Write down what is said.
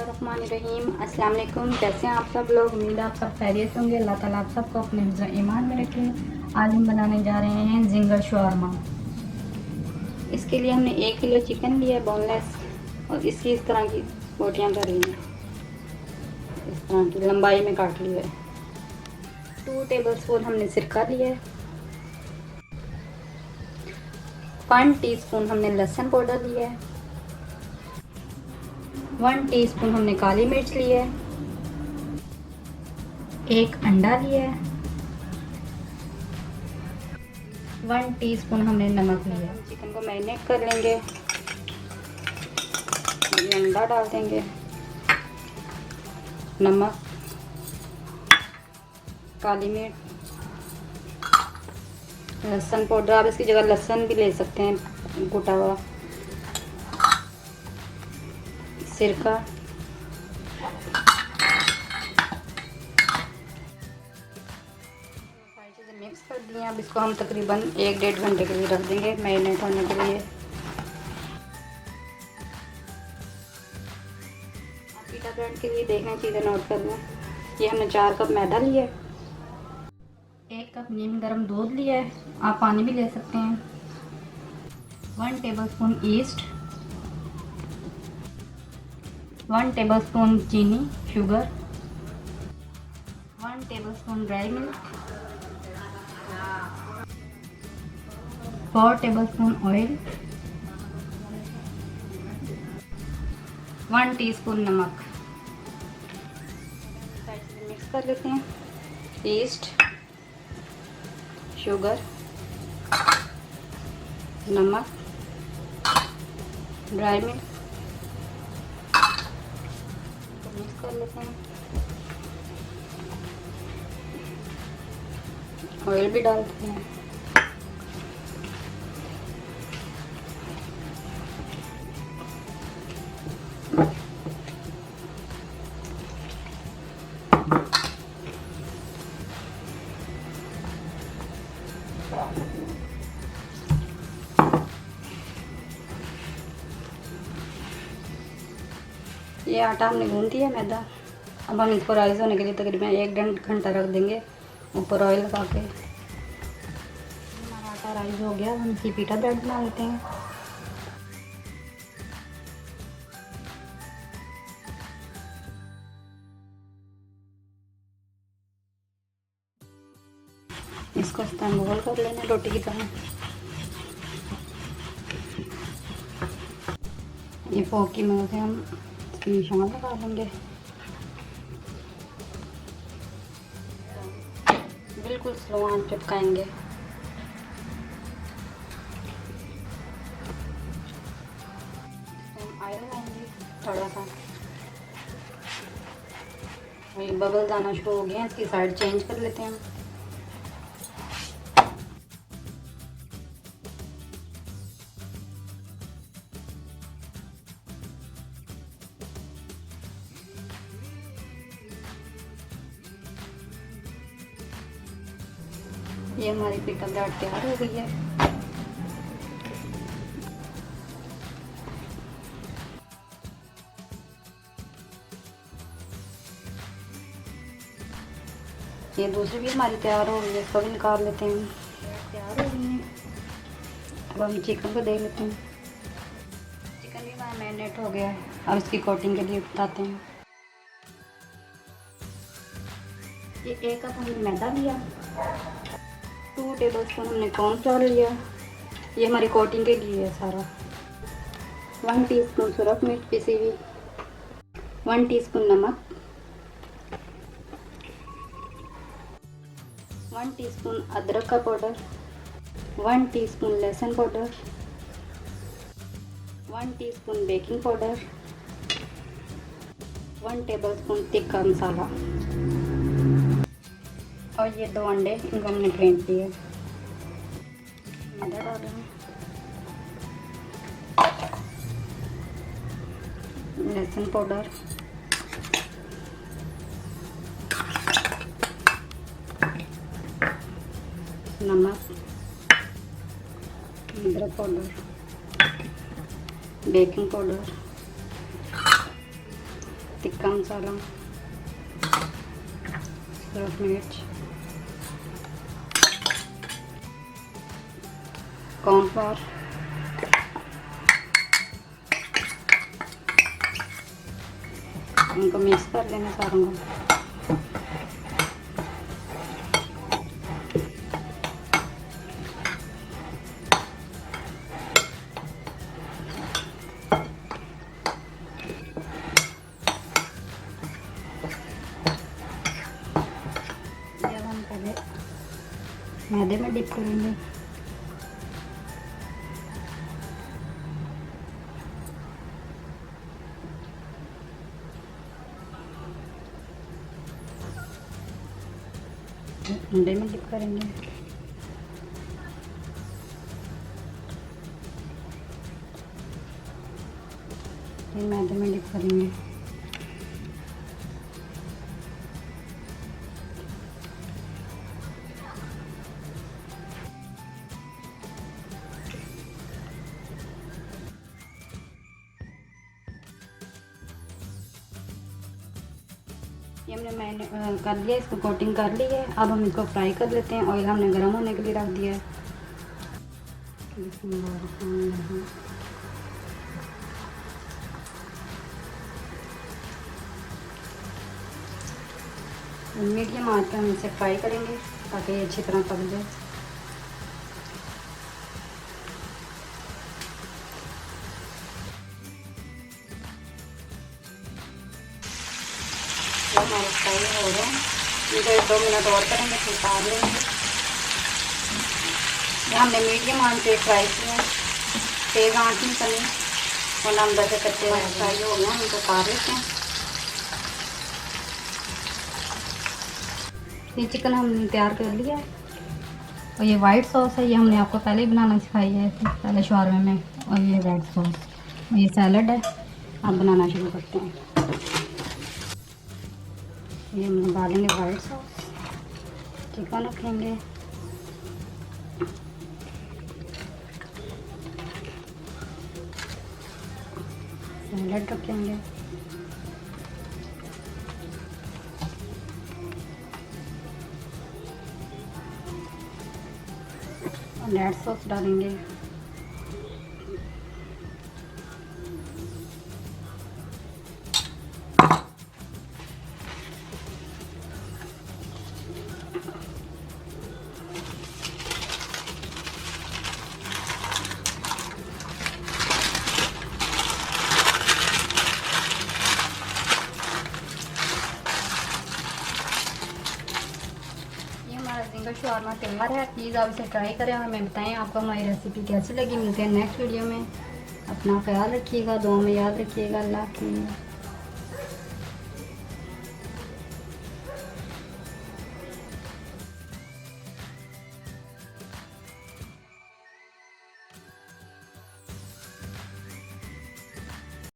बिस्मिल्लाहिर्रहमानिर्रहीम। अस्सलाम वालेकुम। कैसे हैं आप सब लोग? उम्मीद है आप सब खैरियत होंगे। अल्लाह ताला आप सबको अपने हिफ्ज़ ईमान में रखे। आज हम बनाने जा रहे हैं जिंगर शवारमा। इसके लिए हमने 1 किलो चिकन लिया है बोनलेस, और इसकी इस तरह की बोटियाँ कर ली हैं, इस तरह की लंबाई में काट लिया है। 2 टेबलस्पून हमने सिरका लिया है। 1 टीस्पून हमने लहसुन पाउडर लिया है। 1 टीस्पून हमने काली मिर्च ली है। 1 अंडा लिया है। 1 टीस्पून हमने नमक लिया है। चिकन को मैरिनेट कर लेंगे। अंडा डाल देंगे, नमक, काली मिर्च, लहसुन पाउडर, आप इसकी जगह लहसुन भी ले सकते हैं कुटा हुआ, सिरका, सारी चीज़ें मिक्स कर दी हैं। अब इसको हम तकरीबन 1-1.5 घंटे के लिए रख देंगे मैरिनेट होने के लिए। पीटा ब्रेड के लिए देखना चीज़ें नोट कर लें। ये हमने 4 कप मैदा लिया है। 1 कप नीम गर्म दूध लिया है, आप पानी भी ले सकते हैं। 1 टेबलस्पून ईस्ट, 1 टेबलस्पून चीनी sugar, 1 tablespoon dry milk, 4 tablespoon oil, 1 teaspoon नमक। मिक्स कर लेते हैं। ईस्ट, शुगर, नमक, ड्राई मिल्क, मिक्स कर लेते हैं। ऑयल भी डालते हैं। ये आटा हमने गूंद दिया मैदा। अब हम इसको राइस होने के लिए तकरीबन 1-1.5 घंटा रख देंगे ऊपर ऑयल लगा के। हमारा आटा राइस हो गया, हम इसकी पीटा ब्रेड बना लेते हैं। इसको इस तरह गोल कर लेना रोटी की तरह। ये फोक की मदद से हम इसकी निशान लगा लेंगे। बिल्कुल स्लो आंच पे पकाएंगे। ऑयल लगाएंगे थोड़ा सा। ये बबल्स आना शुरू हो गए हैं, इसकी साइड चेंज कर लेते हैं। ये हमारी पीटा ब्रेड तैयार हो गई है। ये दूसरी भी हमारी तैयार हो गई है, इसको भी निकाल लेते हैं। तैयार हो गई है। अब हम चिकन को देख लेते हैं। चिकन भी हमारा मैरिनेट हो गया है। अब इसकी कोटिंग के लिए बताते हैं। ये 1 कप हमने मैदा लिया, 2 टेबलस्पून हमने कॉर्नफ्लोर लिया। ये हमारी कोटिंग के लिए है सारा। 1 टीस्पून सूरख मिर्च पिसी हुई, 1 टीस्पून नमक, 1 टीस्पून अदरक का पाउडर, 1 टीस्पून लहसुन powder, 1 teaspoon baking powder, 1 tablespoon tikka masala, और ये 2 अंडे, इनको हमने फेंट दिए। मैदा डाल रहे हैं, लहसुन पाउडर, नमक, अदरक पाउडर, बेकिंग पाउडर, तिक्का मसाला, सूरज मिर्च, कॉर्नफ्लोर, उनको मिक्स कर लेना सारों को। जब हम पहले मैदे में डिप करेंगे, अंडे में डिप करेंगे, फिर मैदे में डिप करेंगे, ये हमने कर लिया, इसको कोटिंग कर ली है। अब हम इसको फ्राई कर लेते हैं। ऑयल हमने गर्म होने के लिए रख दिया है। मीडियम आंच पे हम इसे फ्राई करेंगे ताकि ये अच्छी तरह पक जाए। हमारे फ्राई हो रहे हैं, इनको 2 मिनट और करेंगे, फिर उतार लेंगे। हमने मीडियम आंच पे फ्राई किया, तेज़ आंच नहीं करनी, और अंदर से कच्चे फ्राई हो गए, हम इनको उतार लेते हैं। ये चिकन हमने तैयार कर लिया है, और ये वाइट सॉस है, ये हमने आपको पहले ही बनाना सिखाई है पहले शवारमे में। और ये रेड सॉस, और ये सैलड है। अब बनाना शुरू करते हैं। ये हम डालेंगे वाइट सॉस, चिकन रखेंगे, सैलड रखेंगे, और रेड सॉस डालेंगे, जिंगर शवारमा तैयार है। प्लीज़ आप इसे ट्राई करें और हमें बताएं आपको हमारी रेसिपी कैसी लगी। मिलते हैं नेक्स्ट वीडियो में। अपना ख्याल रखिएगा, दुआ में याद रखिएगा। अल्लाह हाफ़िज़।